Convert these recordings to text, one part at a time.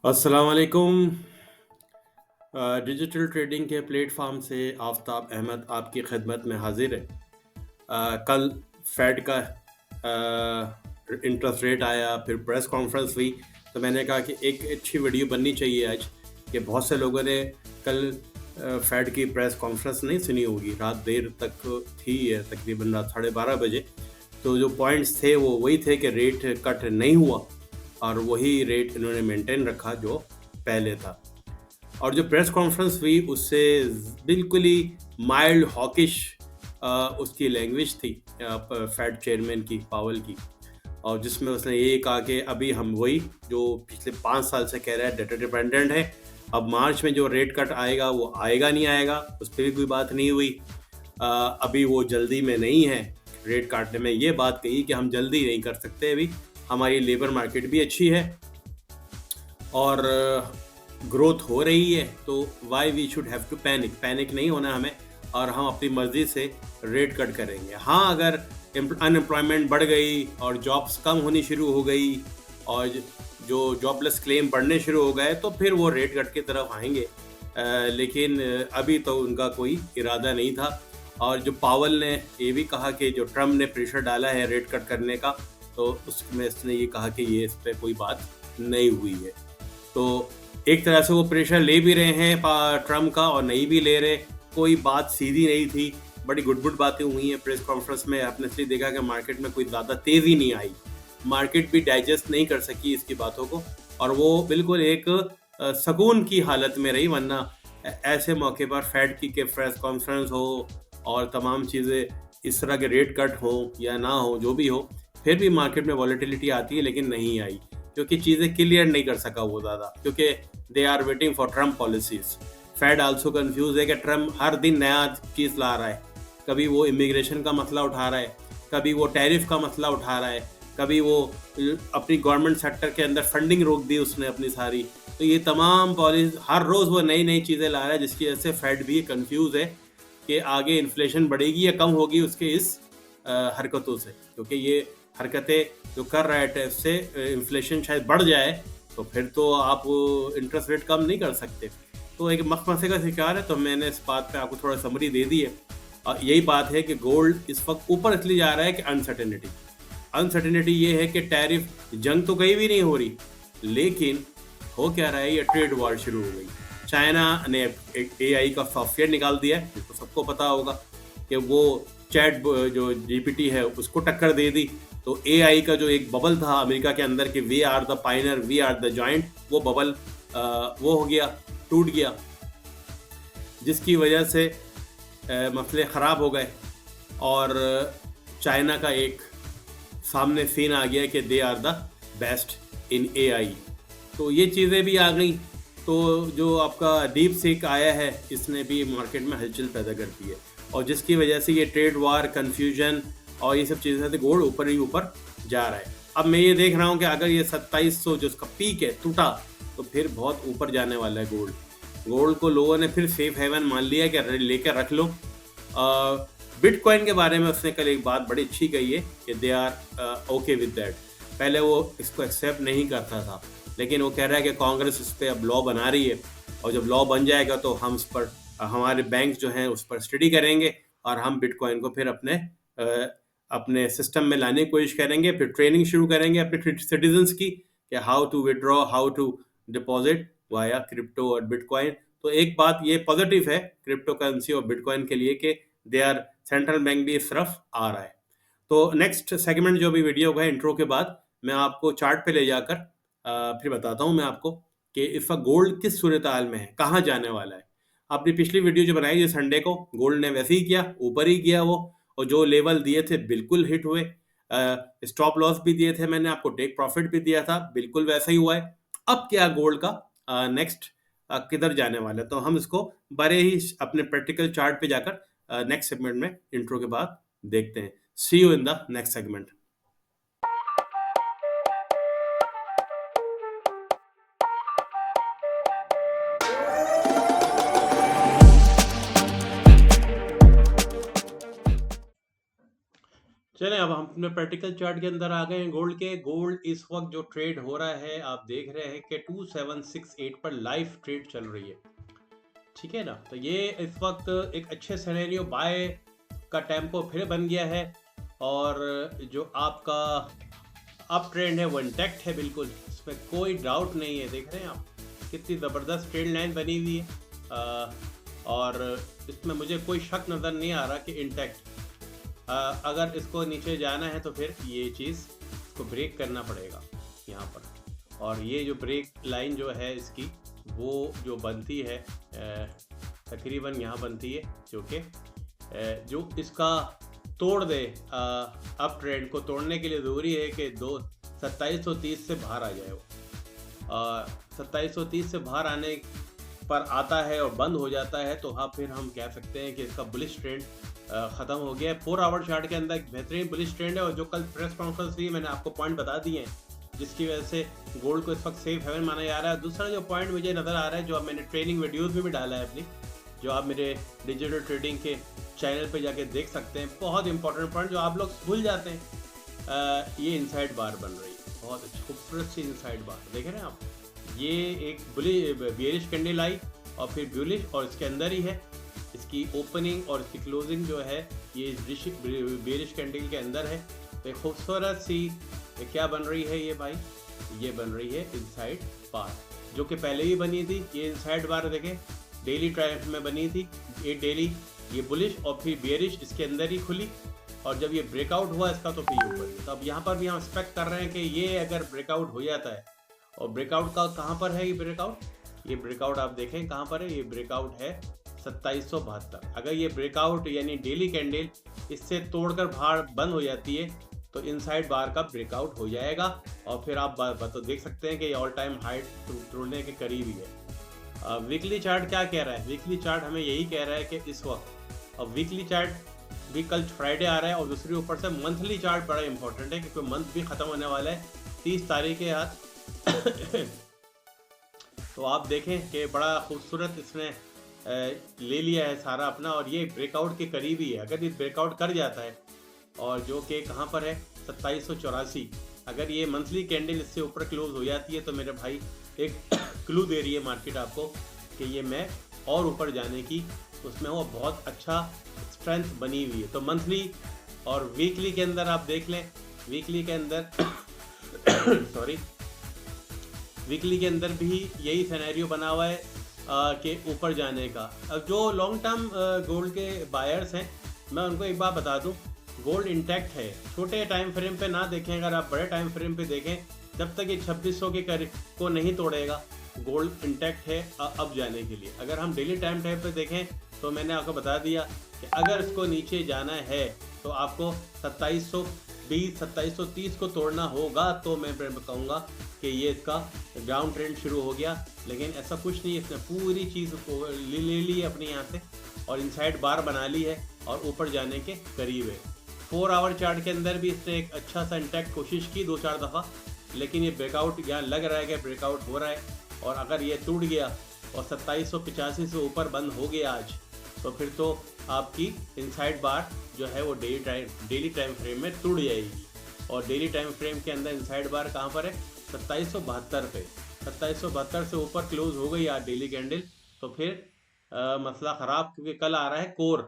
अस्सलाम वालेकुम। Digital trading के प्लेटफॉर्म से आफ्ताब अहमद आपकी खिदमत में हाजिर है। कल फेड का इंटरेस्ट रेट आया, फिर प्रेस कॉन्फ्रेंस हुई, तो मैंने कहा कि एक अच्छी वीडियो बननी चाहिए आज, कि बहुत से लोगों ने कल फेड की प्रेस कॉन्फ्रेंस नहीं सुनी होगी। रात देर तक थी, तकरीबन रात 12:30 बजे। तो जो पॉइंट्स थे वो वही थे कि रेट कट नहीं हुआ और वही रेट इन्होंने मेंटेन रखा जो पहले था। और जो प्रेस कॉन्फ्रेंस हुई उससे बिल्कुल ही माइल्ड हॉकिश उसकी लैंग्वेज थी फेड चेयरमैन की, पावल की। और जिसमें उसने ये कहा कि अभी हम वही जो पिछले 5 साल से कह रहा है, डेटा डिपेंडेंट है। अब मार्च में जो रेट कट आएगा वो आएगा नहीं आएगा, उस पर भी कोई बात नहीं हुई। अभी वो जल्दी में नहीं है रेट काटने में। ये बात कही कि हम जल्दी नहीं कर सकते, अभी हमारी लेबर मार्केट भी अच्छी है और ग्रोथ हो रही है, तो why we should have to panic नहीं होना हमें, और हम अपनी मर्जी से रेट कट करेंगे। हाँ, अगर अनएम्प्लॉयमेंट बढ़ गई और जॉब्स कम होनी शुरू हो गई और जो जॉबलेस क्लेम बढ़ने शुरू हो गए तो फिर वो रेट कट की तरफ आएंगे। लेकिन अभी तो उनका कोई इरादा नहीं था। और जो पावल ने ये भी कहा कि जो ट्रम्प ने प्रेशर डाला है रेट कट करने का, तो उसमें इसने ये कहा कि ये इस पर कोई बात नहीं हुई है। तो एक तरह से वो प्रेशर ले भी रहे हैं ट्रम्प का और नहीं भी ले रहे। कोई बात सीधी नहीं थी, बड़ी गुड बातें हुई हैं प्रेस कॉन्फ्रेंस में। आपने इसलिए देखा कि मार्केट में कोई ज़्यादा तेज़ी नहीं आई, मार्केट भी डाइजेस्ट नहीं कर सकी इसकी बातों को, और वो बिल्कुल एक सुकून की हालत में रही। वरना ऐसे मौके पर फेड की के प्रेस कॉन्फ्रेंस हो और तमाम चीज़ें इस तरह के रेट कट हो या ना हो, जो भी हो, फिर भी मार्केट में वॉलेटिलिटी आती है, लेकिन नहीं आई क्योंकि चीज़ें क्लियर नहीं कर सका वो ज़्यादा, क्योंकि they are waiting for Trump policies. Fed also confuse है कि ट्रम्प हर दिन नया चीज़ ला रहा है। कभी वो इमिग्रेशन का मसला उठा रहा है, कभी वो टैरिफ का मसला उठा रहा है, कभी वो अपनी गवर्नमेंट सेक्टर के अंदर फंडिंग रोक दी उसने अपनी सारी। तो ये तमाम पॉलिसी हर रोज़ वो नई नई चीज़ें ला रहा है, जिसकी वजह से फेड भी कंफ्यूज है कि आगे इन्फ्लेशन बढ़ेगी या कम होगी उसके इस हरकतों से। क्योंकि ये हरकतें जो कर रहा है इससे इन्फ्लेशन शायद बढ़ जाए, तो फिर तो आप इंटरेस्ट रेट कम नहीं कर सकते। तो एक मखमसे का शिकार है। तो मैंने इस बात पे आपको थोड़ा समरी दे दी है। यही बात है कि गोल्ड इस वक्त ऊपर इसलिए जा रहा है कि अनसर्टेनिटी ये है कि टैरिफ, जंग तो कहीं भी नहीं हो रही, लेकिन हो क्या रहा है, ये ट्रेड वॉर शुरू हो गई। चाइना ने एक AI का सॉफ्टवेयर निकाल दिया है, जिसको सबको पता होगा कि वो चैट जो GPT है उसको टक्कर दे दी। तो AI का जो एक बबल था अमेरिका के अंदर कि we are the pioneer, we are the joint, वो बबल वो हो गया, टूट गया, जिसकी वजह से मसले ख़राब हो गए। और चाइना का एक सामने सीन आ गया कि they are the best in AI। तो ये चीज़ें भी आ गई। तो जो आपका डीप सीक आया है, इसने भी मार्केट में हलचल पैदा कर दी है, और जिसकी वजह से ये ट्रेड वार, कन्फ्यूजन और ये सब चीज़ें से गोल्ड ऊपर ही ऊपर जा रहा है। अब मैं ये देख रहा हूँ कि अगर ये 2700 जो उसका पीक है टूटा, तो फिर बहुत ऊपर जाने वाला है गोल्ड। गोल्ड को लोगों ने फिर सेफ हेवन मान लिया कि लेकर रख लो। बिटकॉइन के बारे में उसने कल एक बात बड़ी अच्छी कही है कि they are okay with that. पहले वो इसको एक्सेप्ट नहीं करता था, लेकिन वो कह रहा है कि कांग्रेस इस पर अब लॉ बना रही है, और जब लॉ बन जाएगा तो हम उस पर हमारे बैंक जो हैं उस पर स्टडी करेंगे, और हम बिटकॉइन को फिर अपने सिस्टम में लाने की कोशिश करेंगे। फिर ट्रेनिंग शुरू करेंगे अपने सिटीजन्स की कि how to withdraw, how to deposit via crypto और बिटकॉइन। तो एक बात ये पॉजिटिव है क्रिप्टो करेंसी और बिटकॉइन के लिए कि दे आर, सेंट्रल बैंक भी इस तरफ आ रहा है। तो नेक्स्ट सेगमेंट जो भी वीडियो का इंट्रो के बाद मैं आपको चार्ट पे ले जाकर फिर बताता हूँ मैं आपको कि इस वक्त गोल्ड किस सूरत हाल में है, कहाँ जाने वाला है। आपने पिछली वीडियो जो बनाई थी संडे को, गोल्ड ने वैसे ही किया, ऊपर ही किया वो, और जो लेवल दिए थे बिल्कुल हिट हुए। स्टॉप लॉस भी दिए थे मैंने आपको, टेक प्रॉफिट भी दिया था, बिल्कुल वैसा ही हुआ है। अब क्या गोल्ड का नेक्स्ट किधर जाने वाला है, तो हम इसको बड़े ही अपने प्रैक्टिकल चार्ट पे जाकर नेक्स्ट सेगमेंट में इंट्रो के बाद देखते हैं। See you in the next segment. चलें अब हम अपने प्रैक्टिकल चार्ट के अंदर आ गए हैं गोल्ड के। गोल्ड इस वक्त जो ट्रेड हो रहा है आप देख रहे हैं कि 2768 पर लाइव ट्रेड चल रही है, ठीक है ना। तो ये इस वक्त एक अच्छे सिनेरियो बाय का टेम्पो फिर बन गया है और जो आपका अप ट्रेंड है वो इंटैक्ट है, बिल्कुल इसमें कोई डाउट नहीं है। देख रहे हैं आप कितनी ज़बरदस्त ट्रेड लाइन बनी हुई है और इसमें मुझे कोई शक नज़र नहीं आ रहा कि इंटैक्ट। अगर इसको नीचे जाना है तो फिर ये चीज़ इसको ब्रेक करना पड़ेगा यहाँ पर, और ये जो ब्रेक लाइन जो है इसकी वो जो बनती है तकरीबन यहाँ बनती है, जो इसका तोड़ दे। अप ट्रेंड को तोड़ने के लिए ज़रूरी है कि 2730 से बाहर आ जाए वो। 2730 से बाहर आने पर आता है और बंद हो जाता है तो हाँ फिर हम कह सकते हैं कि इसका बुलिश ट्रेंड ख़त्म हो गया है। 4 आवर चार्ट के अंदर एक बेहतरीन बुलिश ट्रेंड है और जो कल प्रेस कॉन्फ्रेंस हुई मैंने आपको पॉइंट बता दिए हैं जिसकी वजह से गोल्ड को इस वक्त सेफ हेवन माना जा रहा है। दूसरा जो पॉइंट मुझे नज़र आ रहा है, जो अब मैंने ट्रेनिंग वीडियोज़ में भी डाला है अपनी, जो आप मेरे डिजिटल ट्रेडिंग के चैनल पे जाके देख सकते हैं, बहुत इंपॉर्टेंट पॉइंट जो आप लोग भूल जाते हैं। ये इनसाइड बार बन रही है, बहुत अच्छी खूबसूरत सी इनसाइड बार देख रहे हैं आप। ये एक बेरिश कैंडल आई और फिर बुलिश, और इसके अंदर ही है इसकी ओपनिंग और इसकी क्लोजिंग जो है ये बेरिश कैंडल के अंदर है। तो एक खूबसूरत सी क्या बन रही है ये भाई, ये बन रही है इनसाइड बार, जो कि पहले भी बनी थी। ये इनसाइड बार देखें डेली ट्रायल्स में बनी थी, ये डेली ये बुलिश और फिर बेरिश इसके अंदर ही खुली, और जब ये ब्रेकआउट हुआ इसका तो फिर ऊपर। तो अब यहाँ पर भी हम एक्सपेक्ट कर रहे हैं कि ये अगर ब्रेकआउट हो जाता है, और ब्रेकआउट का कहाँ पर है ये ब्रेकआउट आप देखें कहाँ पर है, ये ब्रेकआउट है 2772। अगर ये ब्रेकआउट यानी डेली कैंडल इससे तोड़कर बाहर बंद हो जाती है तो इनसाइड बार का ब्रेकआउट हो जाएगा, और फिर आप तो देख सकते हैं कि ये ऑल टाइम हाइट तोड़ने के करीब ही है। वीकली चार्ट क्या कह रहा है? वीकली चार्ट हमें यही कह रहा है कि इस वक्त, अब वीकली चार्ट भी कल फ्राइडे आ रहा है, और दूसरी ऊपर से मंथली चार्ट बड़ा इंपॉर्टेंट है क्योंकि मंथ भी ख़त्म होने वाला है 30 तारीख के हाथ। तो आप देखें कि बड़ा खूबसूरत इसने ले लिया है सारा अपना, और ये ब्रेकआउट के करीब ही है। अगर ये ब्रेकआउट कर जाता है, और जो कि कहाँ पर है 2784, अगर ये मंथली कैंडल इससे ऊपर क्लोज हो जाती है तो मेरे भाई एक क्लू दे रही है मार्केट आपको कि ये मैं और ऊपर जाने की उसमें वो बहुत अच्छा स्ट्रेंथ बनी हुई है। तो मंथली और वीकली के अंदर आप देख लें, वीकली के अंदर सॉरी वीकली के अंदर भी यही सिनेरियो बना हुआ है कि ऊपर जाने का। अब जो लॉन्ग टर्म गोल्ड के बायर्स हैं मैं उनको एक बात बता दूं, गोल्ड इंटैक्ट है। छोटे टाइम फ्रेम पे ना देखें, अगर आप बड़े टाइम फ्रेम पे देखें, जब तक ये 2600 के को नहीं तोड़ेगा गोल्ड इंटैक्ट है अब जाने के लिए। अगर हम डेली टाइम फ्रेम पे देखें तो मैंने आपको बता दिया कि अगर इसको नीचे जाना है तो आपको 2720 2730 को तोड़ना होगा। तो मैं कहूँगा कि ये इसका ग्राउंड ट्रेंड शुरू हो गया, लेकिन ऐसा कुछ नहीं है। इसने पूरी चीज़ को ले ली है अपने यहाँ से और इनसाइड बार बना ली है और ऊपर जाने के करीब है। 4 आवर चार्ट के अंदर भी इसने एक अच्छा सा इंटैक्ट कोशिश की 2-4 दफ़ा, लेकिन ये ब्रेकआउट यहाँ लग रहा है कि ब्रेकआउट हो रहा है। और अगर ये टूट गया और 2785 से ऊपर बंद हो गया आज, तो फिर तो आपकी इनसाइड बार जो है वो डेली टाइम फ्रेम में टूट जाएगी। और डेली टाइम फ्रेम के अंदर इनसाइड बार कहाँ पर है 2772 पे। 2772 से ऊपर क्लोज हो गई आज डेली कैंडल, तो फिर मसला ख़राब, क्योंकि कल आ रहा है कोर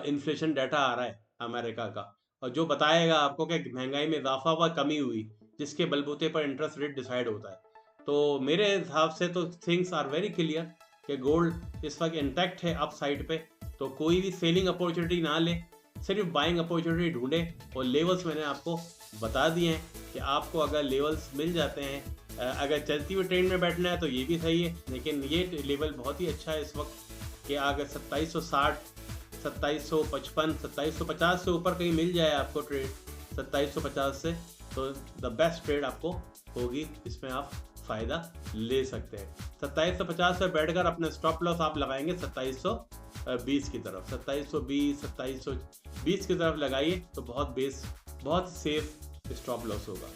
इन्फ्लेशन डाटा आ रहा है अमेरिका का, और जो बताएगा आपको कि महंगाई में इजाफा हुआ कमी हुई, जिसके बलबूते पर इंटरेस्ट रेट डिसाइड होता है। तो मेरे हिसाब से तो थिंग्स आर वेरी क्लियर कि गोल्ड इस वक्त इंटैक्ट है अप साइड पे। तो कोई भी सेलिंग अपॉर्चुनिटी ना ले, सिर्फ बाइंग अपॉर्चुनिटी ढूंढे। और लेवल्स मैंने आपको बता दिए हैं कि आपको अगर लेवल्स मिल जाते हैं, अगर चलती हुई ट्रेंड में बैठना है तो ये भी सही है, लेकिन ये लेवल बहुत ही अच्छा है इस वक्त कि अगर 2760 2755 2750 से ऊपर कहीं मिल जाए आपको ट्रेड 2750 से, तो द बेस्ट ट्रेड आपको होगी, इसमें आप फ़ायदा ले सकते हैं। 2750 पे बैठकर अपने स्टॉप लॉस आप लगाएंगे 2720 की तरफ, 2720 2720 की तरफ लगाइए तो बहुत सेफ स्टॉप लॉस होगा।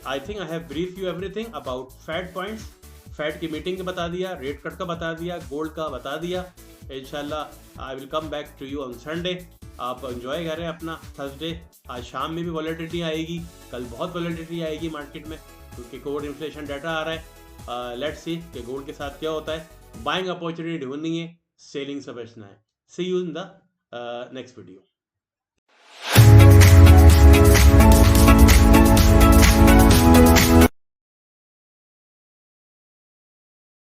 I think I have brief you everything about Fed points. Fed की मीटिंग का बता दिया, रेट कट का बता दिया, गोल्ड का बता दिया। इंशाल्लाह I will come back to you on Sunday आप एंजॉय करें अपना थर्सडे। आज शाम में भी वॉलेटिलिटी आएगी, कल बहुत वॉलेटिलिटी आएगी मार्केट में क्योंकि कोर इन्फ्लेशन डाटा आ रहा है। लेट्स सी कि गोल्ड के साथ क्या होता है। बाइंग अपॉर्चुनिटी ढूंढनी है, सेलिंग समझना है। See you in the next video.